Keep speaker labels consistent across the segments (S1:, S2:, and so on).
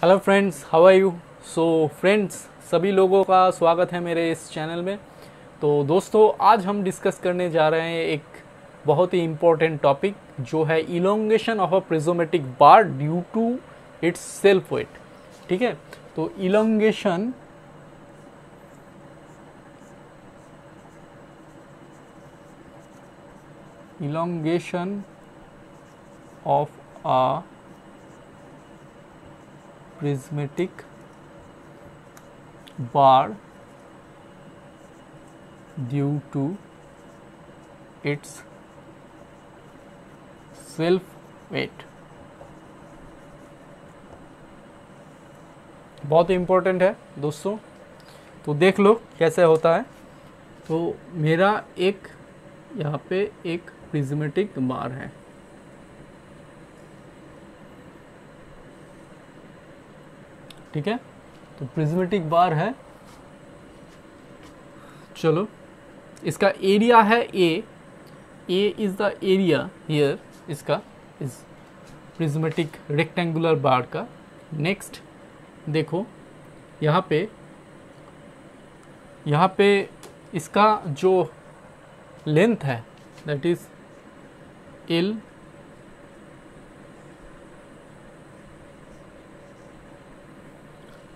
S1: Hello friends, how are you. So friends, सभी लोगों का स्वागत है मेरे इस चैनल में। तो दोस्तों, आज हम डिस्कस करने जा रहे हैं एक बहुत ही इम्पोर्टेंट टॉपिक, जो है elongation of a prismatic bar due to its self weight. ठीक है, तो elongation of a prismatic bar due to its self weight। बहुत इम्पोर्टेंट है दोस्तों, तो देख लो कैसे होता है। तो मेरा एक यहाँ पे एक प्रिज्मेटिक बार है, ठीक है। तो प्रिज्मेटिक बार है, चलो इसका एरिया है ए इज द एरिया हियर, इसका इस प्रिज्मेटिक रेक्टेंगुलर बार का। नेक्स्ट देखो यहाँ पे इसका जो लेंथ है दैट इज एल,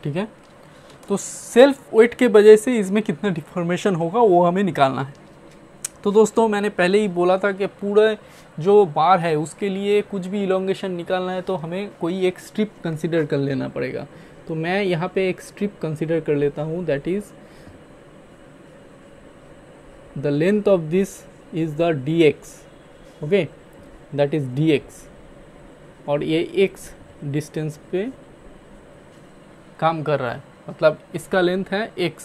S1: ठीक है। तो सेल्फ वेट के वजह से इसमें कितना डिफॉर्मेशन होगा वो हमें निकालना है। तो दोस्तों, मैंने पहले ही बोला था कि पूरा जो बार है उसके लिए कुछ भी इलोंगेशन निकालना है तो हमें कोई एक स्ट्रिप कंसीडर कर लेना पड़ेगा। तो मैं यहाँ पे एक स्ट्रिप कंसीडर कर लेता हूँ, that is the length of this is the dx, okay, that is dx, और ये x डिस्टेंस पे काम कर रहा है, मतलब इसका लेंथ है x,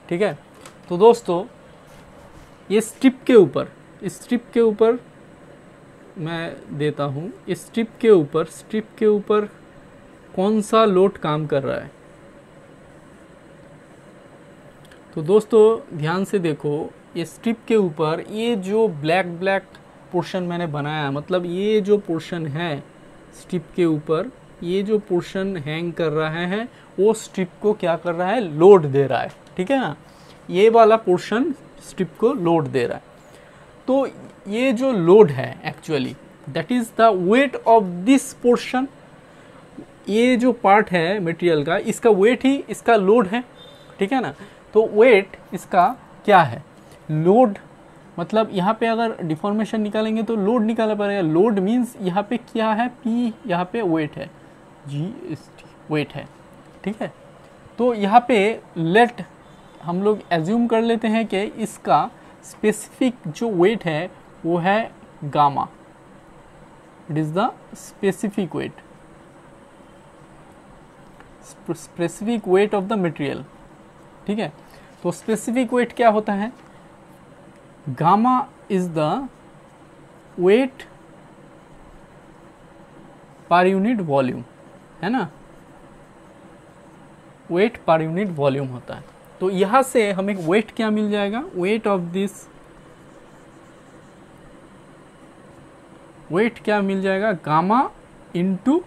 S1: ठीक है। तो दोस्तों, ये स्ट्रिप के ऊपर मैं देता हूँ, इस स्ट्रिप के ऊपर कौन सा लोड काम कर रहा है। तो दोस्तों ध्यान से देखो, ये स्ट्रिप के ऊपर ये जो ब्लैक पोर्शन मैंने बनाया, मतलब ये जो पोर्शन है स्ट्रिप के ऊपर, ये जो पोर्शन हैंग कर रहा है वो स्ट्रिप को क्या कर रहा है, लोड दे रहा है, ठीक है ना। ये वाला पोर्शन स्ट्रिप को लोड दे रहा है। तो ये जो लोड है actually that is the weight of this portion. ये जो पार्ट है मटेरियल का, इसका वेट ही इसका लोड है, ठीक है ना। तो वेट इसका क्या है, लोड, मतलब यहाँ पे अगर डिफॉर्मेशन निकालेंगे तो लोड निकालना पड़ेगा। लोड मीन्स यहाँ पे क्या है, P, यहाँ पे वेट है, G वेट है, ठीक है। तो यहाँ पे लेट हम लोग एज्यूम कर लेते हैं कि इसका स्पेसिफिक जो वेट है वो है gamma, it is the specific weight of the material, ठीक है। तो स्पेसिफिक वेट क्या होता है, gamma is the weight per unit volume, है ना, वेट पर यूनिट वॉल्यूम होता है। तो यहां से हमें वेट क्या मिल जाएगा, वेट ऑफ दिस, वेट क्या मिल जाएगा, गामा इंटू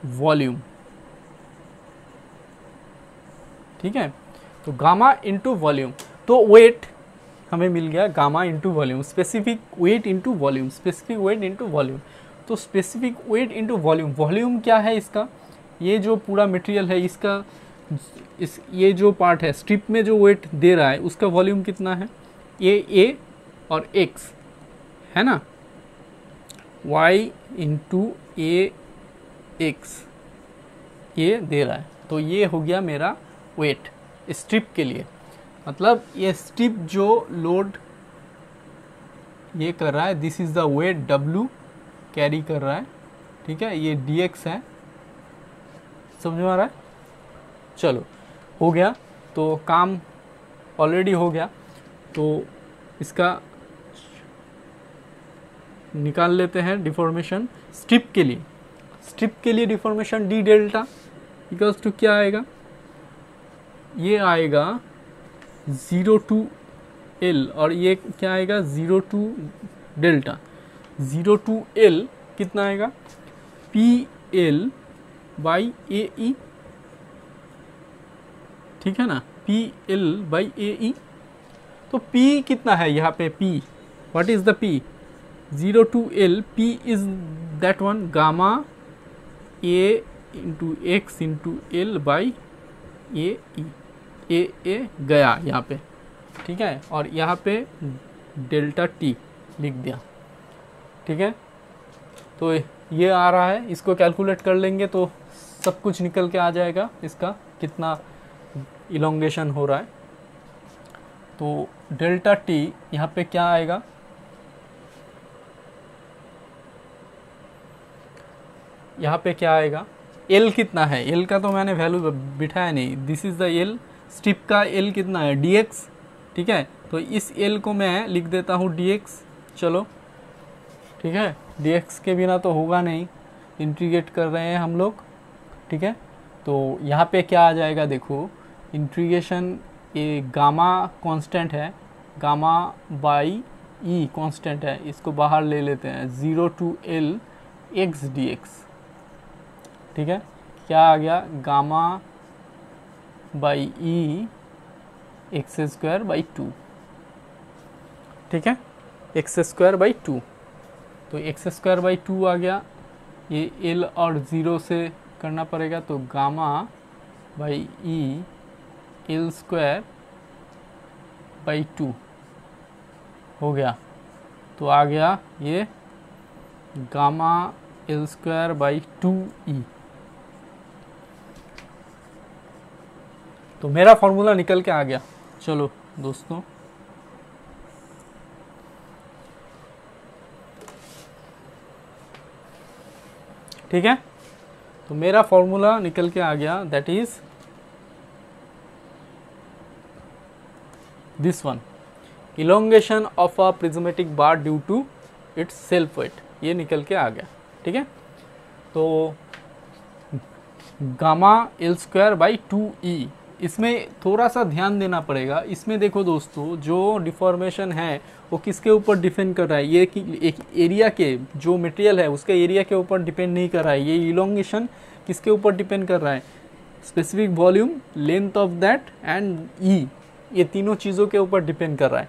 S1: वॉल्यूम, ठीक है। तो गामा इंटू वॉल्यूम, तो वेट हमें मिल गया gamma into volume, specific weight into volume, specific weight into volume. तो specific weight into volume, volume क्या है इसका, ये जो पूरा मटेरियल है इसका, ये जो पार्ट है स्ट्रिप में जो वेट दे रहा है उसका वॉल्यूम कितना है, ए और x है ना, y इंटू ए एक्स ये दे रहा है। तो ये हो गया मेरा वेट स्ट्रिप के लिए, मतलब ये स्ट्रिप जो लोड ये कर रहा है, this is the weight W carry कर रहा है, ठीक है। ये dx है, समझ में आ रहा है। चलो हो गया, तो काम ऑलरेडी हो गया। तो इसका निकाल लेते हैं डिफॉर्मेशन स्ट्रिप के लिए deformation d delta equals to क्या आएगा, ये आएगा 0 टू L, और ये क्या आएगा 0 टू डेल्टा, 0 टू L कितना आएगा, PL बाई ए ई, ठीक है ना, P L by A E. तो P कितना है यहाँ पे, P what is the P, 0 to L, P is that one gamma A into X into L by A E, A गया यहाँ पे, ठीक है, और यहाँ पे डेल्टा टी लिख दिया, ठीक है। तो ये आ रहा है, इसको कैलकुलेट कर लेंगे तो सब कुछ निकल के आ जाएगा, इसका कितना इलोंगेशन हो रहा है। तो डेल्टा टी यहाँ पे क्या आएगा, यहाँ पे क्या आएगा, एल कितना है, एल का तो मैंने वैल्यू बिठाया नहीं, this is the L, strip का एल कितना है, dx, ठीक है। तो इस एल को मैं लिख देता हूँ dx, चलो ठीक है, dx के बिना तो होगा नहीं, इंटीग्रेट कर रहे हैं हम लोग, ठीक है। तो यहाँ पे क्या आ जाएगा, देखो इंटीग्रेशन, ये गामा कांस्टेंट है, गामा बाई ई कांस्टेंट है, इसको बाहर ले लेते हैं, 0 to L x dx, ठीक है। क्या आ गया, gamma by E x square by 2, ठीक है, एक्स स्क्वायर बाई 2। तो एक्स स्क्वायर बाई 2 आ गया, ये एल और 0 से करना पड़ेगा, तो gamma by E L square by 2 हो गया। तो आ गया ये gamma L square by 2e। तो मेरा फॉर्मूला निकल के आ गया। चलो दोस्तों, ठीक है, तो मेरा फॉर्मूला निकल के आ गया, that is this one, elongation of a prismatic bar due to its self weight, ये निकल के आ गया, ठीक है। तो gamma L square by 2e, इसमें थोड़ा सा ध्यान देना पड़ेगा। इसमें देखो दोस्तों, जो डिफॉर्मेशन है वो किसके ऊपर डिपेंड कर रहा है, ये कि एक एरिया के, जो मटेरियल है उसके एरिया के ऊपर डिपेंड नहीं कर रहा है, ये इलोंगेशन किसके ऊपर डिपेंड कर रहा है, specific volume, length of that and E, ये तीनों चीज़ों के ऊपर डिपेंड कर रहा है,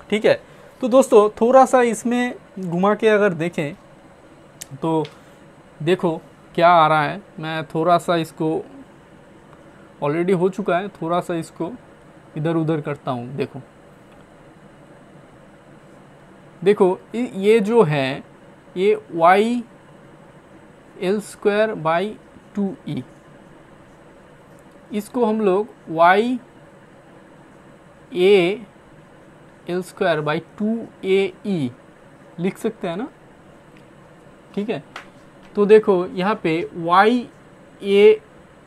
S1: ठीक है। तो दोस्तों थोड़ा सा इसमें घुमा के अगर देखें तो देखो क्या आ रहा है, मैं थोड़ा सा इसको, ऑलरेडी हो चुका है, थोड़ा सा इसको इधर उधर करता हूँ। देखो देखो ये जो है, ये y L square by 2e, इसको हम लोग y a L square by 2ae लिख सकते हैं ना, ठीक है। तो देखो यहाँ पे y a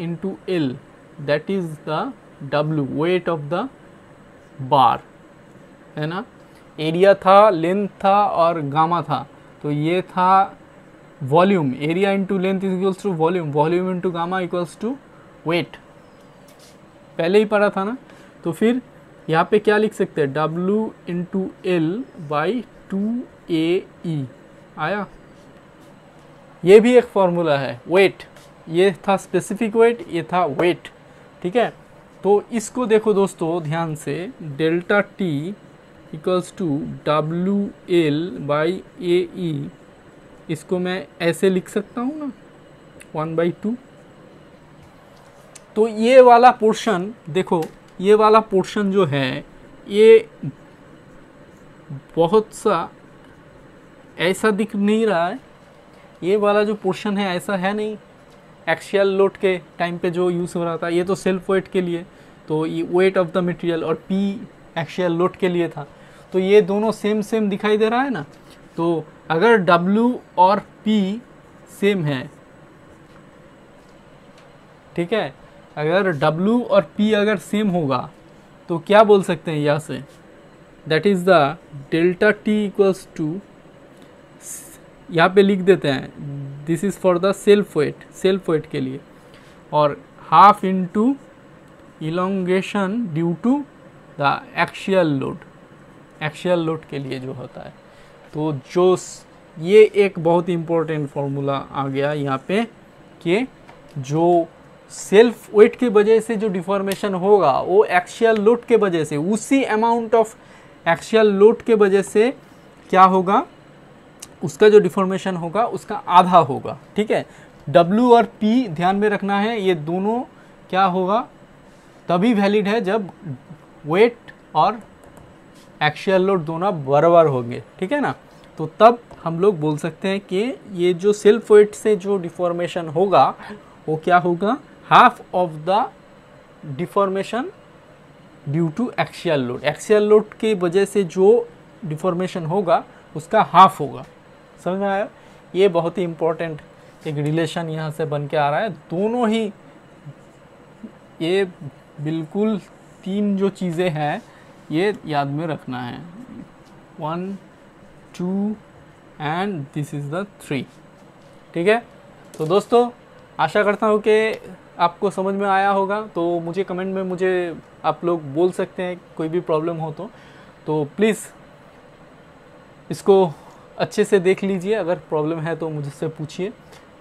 S1: into L, that is the W, wait of the bar, है ना। एरिया था, लेंथ था और गामा था, तो ये था volume, area into length is equals to volume, volume into gamma equals to weight, पहले ही पढ़ा था ना। तो फिर यहाँ पे क्या लिख सकते हैं, W into L by 2ae आया। ये भी एक फॉर्मूला है, वेट, ये था स्पेसिफिक वेट, ये था वेट, ठीक है। तो इसको देखो दोस्तों ध्यान से, delta T equals to W L by A E, इसको मैं ऐसे लिख सकता हूँ ना, 1/2। तो ये वाला पोर्शन देखो, ये वाला पोर्शन जो है ये बहुत सा ऐसा दिख नहीं रहा है, ये वाला जो पोर्शन है ऐसा है नहीं, एक्सियल लोड के टाइम पे जो यूज़ हो रहा था, ये तो सेल्फ वेट के लिए, तो ये वेट ऑफ द मटेरियल, और पी एक्सियल लोड के लिए था। तो ये दोनों सेम सेम दिखाई दे रहा है ना। तो अगर W और P सेम है, ठीक है, अगर W और P अगर सेम होगा तो क्या बोल सकते हैं यहाँ से, that is the delta T equals to, यहाँ पे लिख देते हैं, this is for the self weight के लिए, और half into elongation due to the axial load के लिए जो होता है। तो जो ये एक बहुत इम्पोर्टेंट फॉर्मूला आ गया यहाँ पे कि जो सेल्फ वेट की वजह से जो डिफॉर्मेशन होगा वो एक्सियल लोड के वजह से, उसी अमाउंट ऑफ एक्सियल लोड के वजह से क्या होगा, उसका जो डिफॉर्मेशन होगा उसका आधा होगा। ठीक है, W और P ध्यान में रखना है, ये दोनों क्या होगा, तभी वैलिड है जब वेट और एक्सियल लोड दोनों बराबर होंगे। ठीक है ना, तो तब हम लोग बोल सकते हैं कि ये जो सेल्फ वेट से जो डिफॉर्मेशन होगा वो क्या होगा, half of the deformation due to axial load. Axial load की वजह से जो डिफॉर्मेशन होगा उसका हाफ होगा। समझ में आया? ये बहुत ही इम्पोर्टेंट एक रिलेशन यहाँ से बन के आ रहा है। दोनों ही ये बिल्कुल तीन जो चीज़ें हैं ये याद में रखना है, 1 2 एंड दिस इज़ द 3। ठीक है, तो दोस्तों आशा करता हूँ कि आपको समझ में आया होगा। तो मुझे कमेंट में मुझे आप लोग बोल सकते हैं कोई भी प्रॉब्लम हो तो प्लीज़ इसको अच्छे से देख लीजिए, अगर प्रॉब्लम है तो मुझसे पूछिए।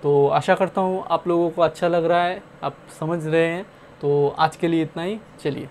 S1: तो आशा करता हूँ आप लोगों को अच्छा लग रहा है, आप समझ रहे हैं। तो आज के लिए इतना ही, चलिए।